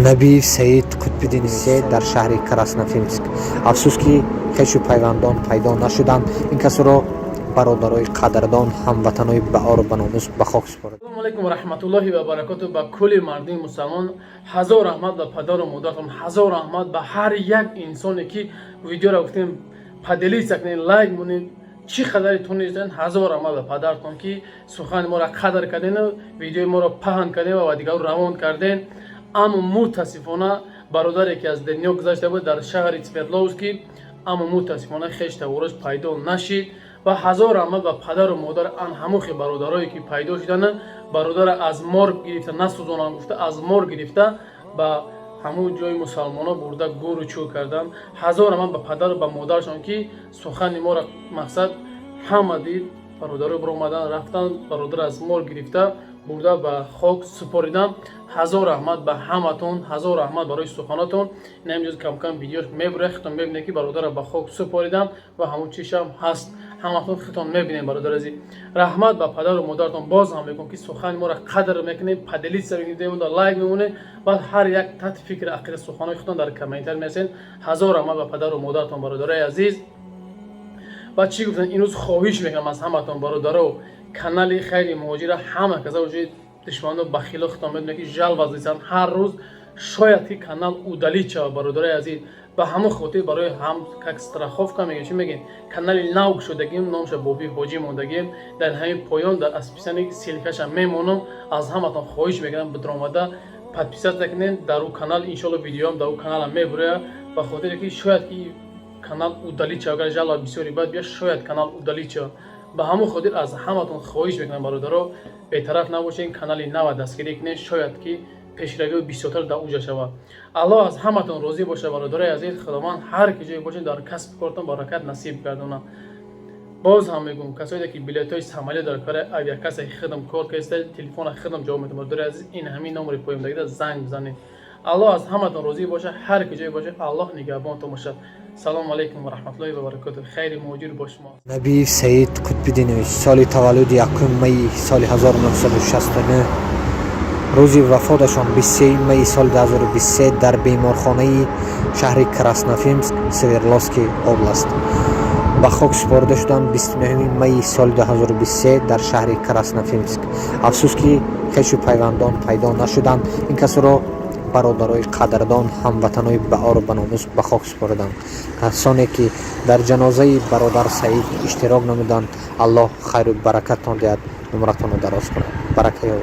نبی سعید قطب‌الدین سید در شهر کراسنوفیمسک. افسوس که خویش و پیوندان پیدا نشدند. این کسا را برادرای قدردان هموطنای بهار و بناموس به خاک سپرد. السلام علیکم و رحمت الله و برکاته. به کل مردم مسلمان هزار رحمت به پدر و مادرتون، هزار رحمت به هر یک انسانی که ویدیو را گفتیم پدلی سکنید، لایک مونید، چی قدری تونیدن. هزار رحمت به پدرتون که سخن ما را قدر کردین و ویدیو ما را پهن کردین و دیگر روان کردین. اما متاسفانه برادری که از دنیا گذشته بود در شهر سوردلوفسک، اما متاسفانه خیش تورش پیدا نشد. و هزار رحمت به پدر و مادر آن هموخ برادرایی که پیدا شدن. برادر از مرگ گرفته نسوزانم گفته از مرگ گرفته به همون جای مسلمانا برده گور و چو کردن. هزار رحمت به پدر و به مادرشان که سخن ما را مقصد همه دید. برادر برآمدن رفتن، برادر از مرگ گرفته برده به خاک سپاریدن. هزار رحمت به همتون، هزار رحمت برای سخناتون. این همینجوری کم کم ویدیوش میبره خودتون میبینید که برادر به خاک سپاریدم و همون چیشم هست. همتون خودتون میبینید برادر عزیز. رحمت به پدر و مادرتون. باز هم میگم که سخن ما را قدر میکنید، پدلی سر و لایک میمونه و هر یک تحت فکر عقیده سخنای خودتون در کامنتر میسین. هزار رحمت به پدر و مادرتون برادر عزیز. و چی گفتن این روز خواهش میکنم از همتون برادرها، کانال خیلی مهاجر همه کسا وجود دشمنان بخیل خودتون میدونید که جلب ازیدن هر روز شاید که کانال اودالی چه برادرای عزیز به همه خاطر برای هم کاکستراخوفکا میگه چی میگن کانال ناوک شدگیم نامش بوبی حاجی موندگیم در همین پایان در اسپیسانی سیلکاش میمونم. از همتون خواهش میکنم بدرآمده подписаться کنین در اون کانال. ان شاء الله ویدیوام در اون کانال میبره به خاطر که شاید که کانال اودالی چه اگر جلب بسیاری بعد بیا شاید کانال اودالی چه به همون خاطر از همتون خواهش میکنم برادرها بی‌طرف نباشین، کانال نو دستگیری کنین شاید که پیشروی بسیارتر در اوج شود. الله از همتون راضی باشه برادرای عزیز. خداوند هر کی جای باشین در کسب کارتون برکت نصیب گردونه. باز هم میگم کسایی که بلیطای سمالی در کار اویاکاس خدمت کار کردن تلفن خدمت جواب میدم برادرای عزیز. این همین نمره پایم دیگه زنگ بزنید. الله از همتون راضی باشه، هر کی جای باشه الله نگهبانتون باشه. سلام علیکم و رحمت الله و برکاته. خیر موجود باش ما. نبی سعید قطب‌الدین سال تولد 1 می سال 1969 روز وفاتشان 23 می سال 2023 در بیمارخانه شهر کراسنوفیمسک سوردلوفسک اوبلاست به خاک سپرده شدند. 29 می سال 2023 در شهر کراسنوفیمسک. افسوس که خویش و پیوندان پیدا نشدند. این کسا را برادرای قدردان هموطنای بهار و بناموس به خاک سپردند. کسانی که در جنازه برادر سعید اشتراک نمودند الله خیر و برکت تان دهد، عمرتان را دراز کند. برکت یابید.